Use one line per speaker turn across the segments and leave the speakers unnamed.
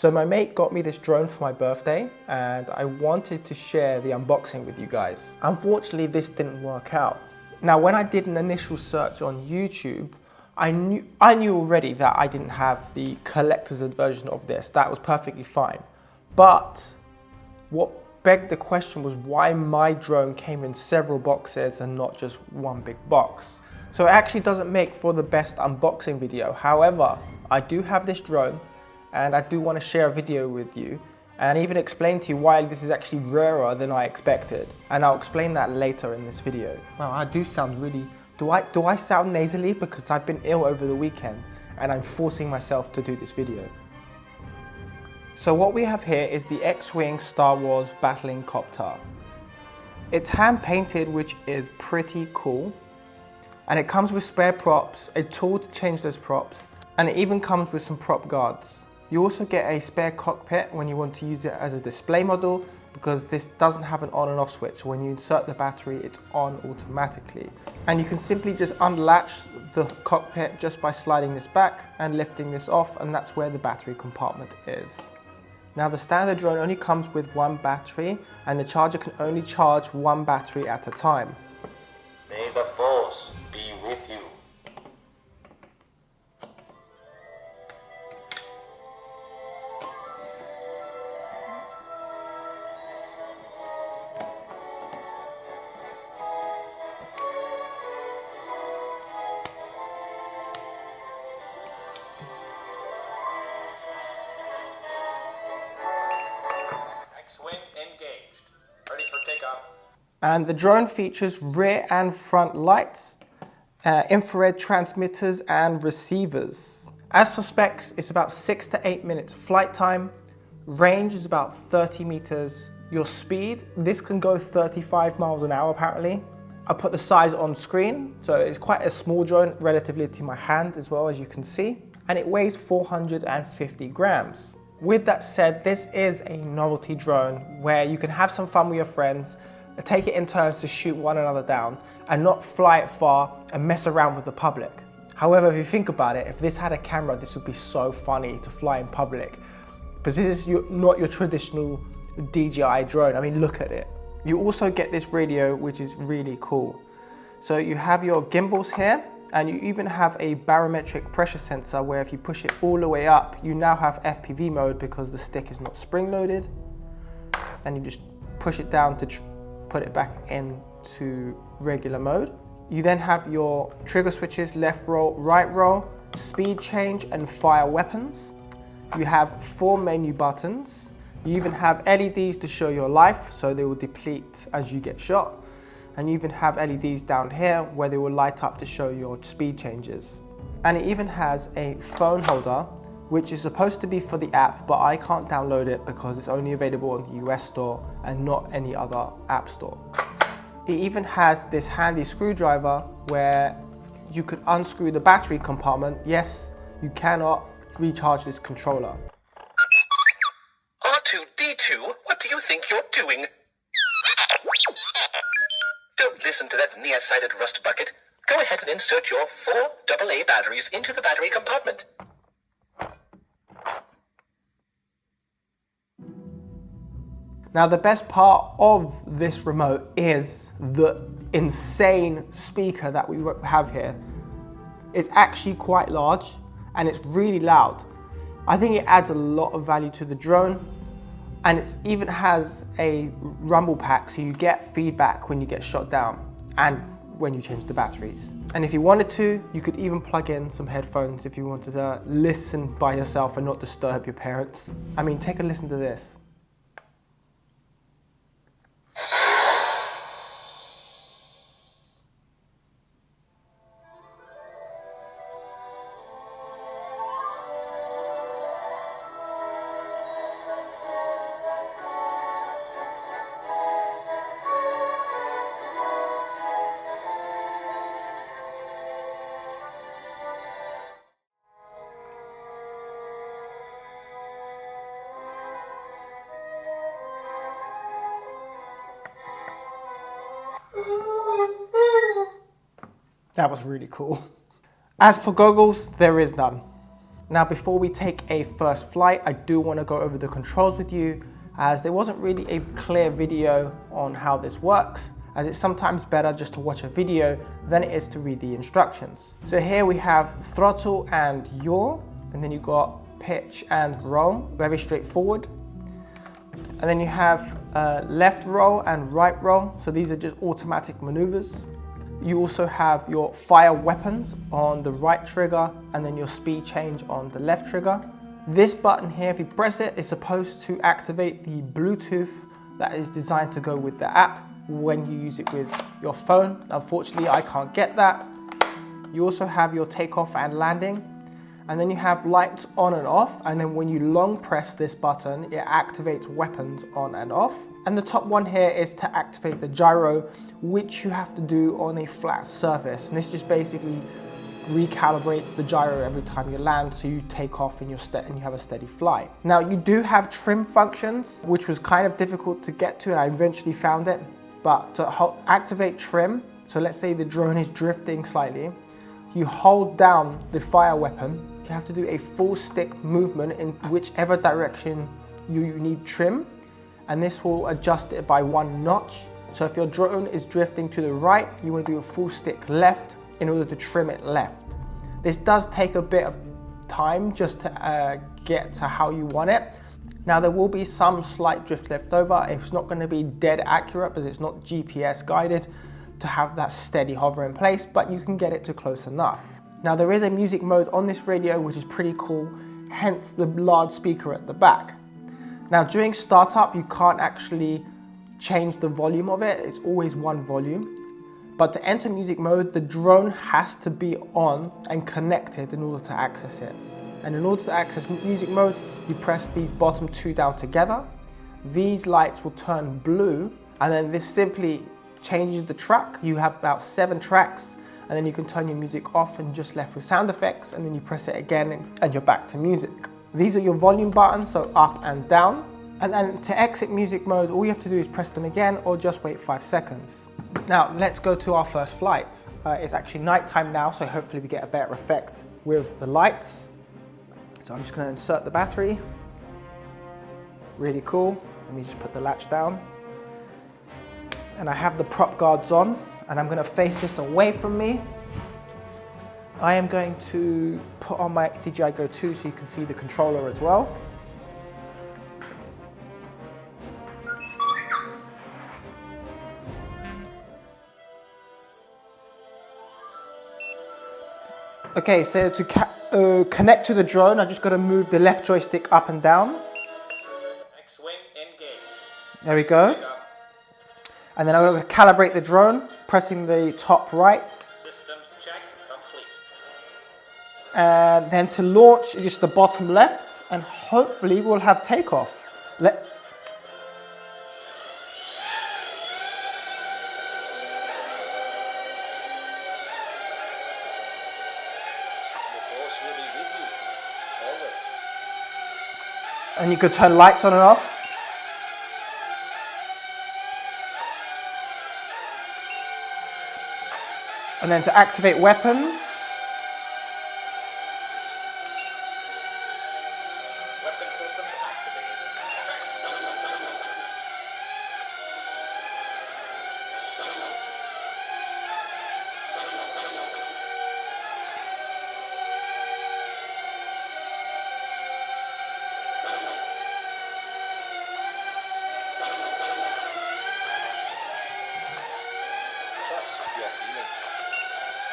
So my mate got me this drone for my birthday and I wanted to share the unboxing with you guys. Unfortunately, this didn't work out. Now, when I did an initial search on YouTube, I knew already that I didn't have the collector's version of this. That was perfectly fine. But what begged the question was why my drone came in several boxes and not just one big box. So it actually doesn't make for the best unboxing video. However, I do have this drone and I do want to share a video with you and even explain to you why this is actually rarer than I expected. And I'll explain that later in this video. Wow, I do sound really... Do I sound nasally? Because I've been ill over the weekend and I'm forcing myself to do this video. So what we have here is the X-Wing Star Wars Battling Copter. It's hand painted, which is pretty cool. And it comes with spare props, a tool to change those props, and it even comes with some prop guards. You also get a spare cockpit when you want to use it as a display model, because this doesn't have an on and off switch. So when you insert the battery, it's on automatically. And you can simply just unlatch the cockpit just by sliding this back and lifting this off, and that's where the battery compartment is. Now the standard drone only comes with one battery, and the charger can only charge one battery at a time.
May the Force be with you. X-Wing engaged. Ready for takeoff.
And the drone features rear and front lights, infrared transmitters and receivers. As for specs, it's about 6 to 8 minutes flight time. Range is about 30 meters. Your speed, this can go 35 miles an hour apparently. I put the size on screen, so it's quite a small drone relatively to my hand as well, as you can see. And it weighs 450 grams. With that said, this is a novelty drone where you can have some fun with your friends, take it in turns to shoot one another down and not fly it far and mess around with the public. However, if you think about it, if this had a camera, this would be so funny to fly in public. Because this is not your traditional DJI drone. I mean, look at it. You also get this radio, which is really cool. So you have your gimbals here, and you even have a barometric pressure sensor where if you push it all the way up, you now have Fpv mode because the stick is not spring loaded. And you just push it down to put it back into regular mode. You then have your trigger switches, left roll, right roll, speed change and fire weapons. You have 4 menu buttons. You even have LEDs to show your life, so they will deplete as you get shot. And you even have LEDs down here where they will light up to show your speed changes. And it even has a phone holder, which is supposed to be for the app, but I can't download it because it's only available on the US store and not any other app store. It even has this handy screwdriver where you could unscrew the battery compartment. Yes, you cannot recharge this controller.
R2-D2, what do you think you're doing? Don't listen to that nearsighted rust bucket. Go ahead and insert your 4 AA batteries into the battery compartment.
Now the best part of this remote is the insane speaker that we have here. It's actually quite large and it's really loud. I think it adds a lot of value to the drone, and it even has a rumble pack, so you get feedback when you get shot down and when you change the batteries. And if you wanted to, you could even plug in some headphones if you wanted to listen by yourself and not disturb your parents. I mean, take a listen to this. That was really cool. As for goggles, there is none. Now, before we take a first flight, I do want to go over the controls with you, as there wasn't really a clear video on how this works, as it's sometimes better just to watch a video than it is to read the instructions. So here we have throttle and yaw, and then you've got pitch and roll, very straightforward. And then you have left roll and right roll, so these are just automatic maneuvers. You also have your fire weapons on the right trigger and then your speed change on the left trigger. This button here, if you press it, is supposed to activate the Bluetooth that is designed to go with the app when you use it with your phone. Unfortunately, I can't get that. You also have your takeoff and landing, and then you have lights on and off, and then when you long press this button, it activates weapons on and off. And the top one here is to activate the gyro, which you have to do on a flat surface. And this just basically recalibrates the gyro every time you land, so you take off and you have a steady flight. Now, you do have trim functions, which was kind of difficult to get to, and I eventually found it. But to activate trim, so let's say the drone is drifting slightly, you hold down the fire weapon. You have to do a full stick movement in whichever direction you need trim, and this will adjust it by 1 notch. So if your drone is drifting to the right, you want to do a full stick left in order to trim it left. This does take a bit of time just to get to how you want it. Now, there will be some slight drift left over. It's not going to be dead accurate because it's not GPS guided to have that steady hover in place, but you can get it to close enough. Now, there is a music mode on this radio, which is pretty cool, hence the large speaker at the back. Now, during startup, you can't actually change the volume of it. It's always one volume. But to enter music mode, the drone has to be on and connected in order to access it. And in order to access music mode, you press these bottom 2 down together. These lights will turn blue, and then this simply changes the track. You have about 7 tracks, and then you can turn your music off and just left with sound effects, and then you press it again and you're back to music. These are your volume buttons, so up and down. And then to exit music mode, all you have to do is press them again or just wait 5 seconds. Now, let's go to our first flight. It's actually nighttime now, so hopefully we get a better effect with the lights. So I'm just going to insert the battery. Really cool. Let me just put the latch down. And I have the prop guards on, and I'm going to face this away from me. I am going to put on my DJI Go 2 so you can see the controller as well. Okay, so to connect to the drone, I just got to move the left joystick up and down.
X-wing engaged.
There we go. And then I'm going to calibrate the drone, pressing the top right.
Systems check complete.
And then to launch, just the bottom left, and hopefully we'll have takeoff. And you could turn lights on and off. And then to activate weapons.
Weapon systems activated.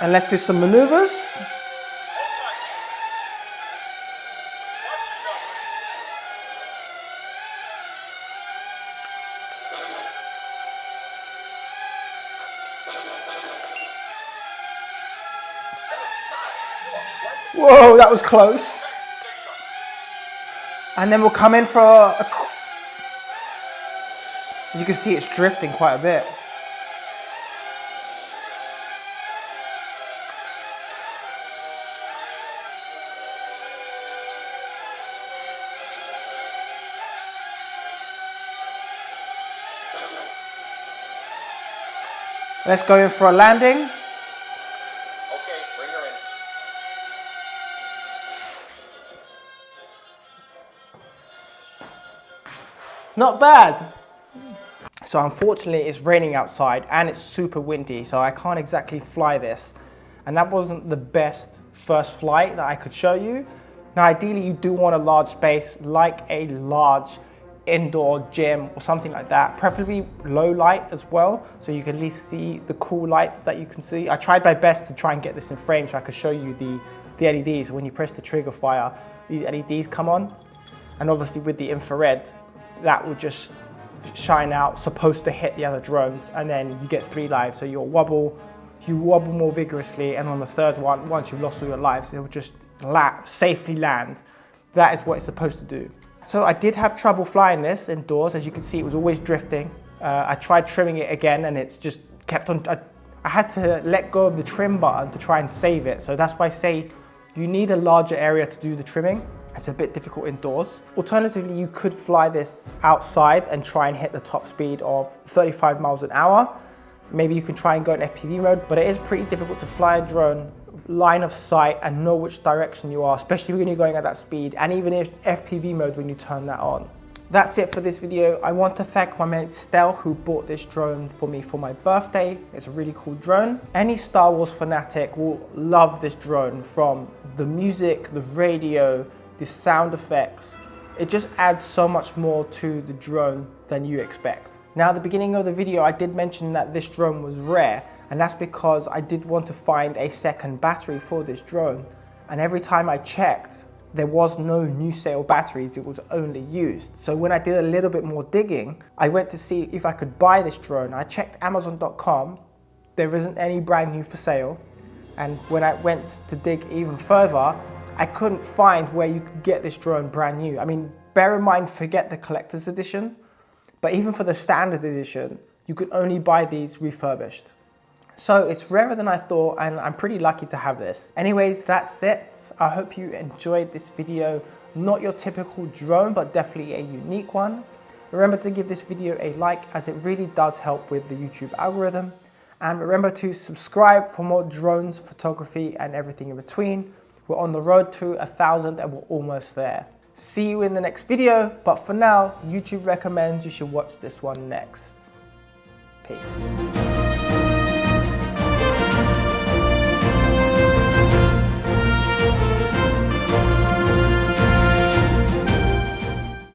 And let's do some maneuvers. Whoa, that was close. And then we'll come in for as you can see, it's drifting quite a bit. Let's go in for a landing.
Okay, bring her in.
Not bad. So unfortunately it's raining outside and it's super windy, so I can't exactly fly this. And that wasn't the best first flight that I could show you. Now ideally you do want a large space, like a large indoor gym or something like that, preferably low light as well, so you can at least see the cool lights that you can see. I tried my best to try and get this in frame so I could show you the LEDs. When you press the trigger fire, these LEDs come on, and obviously with the infrared, that will just shine out, supposed to hit the other drones, and then you get 3 lives. So you wobble more vigorously, and on the third one, once you've lost all your lives, it will just safely land. That is what it's supposed to do. So I did have trouble flying this indoors. As you can see, it was always drifting. I tried trimming it again and it's just kept on. I had to let go of the trim button to try and save it. So that's why I say you need a larger area to do the trimming. It's a bit difficult indoors. Alternatively, you could fly this outside and try and hit the top speed of 35 miles an hour. Maybe you can try and go in FPV mode, but it is pretty difficult to fly a drone line of sight and know which direction you are, especially when you're going at that speed, and even if FPV mode when you turn that on. That's it for this video. I want to thank my mate Stel who bought this drone for me for my birthday. It's a really cool drone. Any Star Wars fanatic will love this drone, from the music, the radio, the sound effects. It just adds so much more to the drone than you expect. Now at the beginning of the video I did mention that this drone was rare, and that's because I did want to find a second battery for this drone. And every time I checked, there was no new sale batteries, it was only used. So when I did a little bit more digging, I went to see if I could buy this drone. I checked Amazon.com, there isn't any brand new for sale. And when I went to dig even further, I couldn't find where you could get this drone brand new. I mean, bear in mind, forget the collector's edition, but even for the standard edition, you could only buy these refurbished. So it's rarer than I thought, and I'm pretty lucky to have this. Anyways, that's it. I hope you enjoyed this video. Not your typical drone, but definitely a unique one. Remember to give this video a like, as it really does help with the YouTube algorithm. And remember to subscribe for more drones, photography, and everything in between. We're on the road to 1,000 and we're almost there. See you in the next video, but for now, YouTube recommends you should watch this one next. Peace.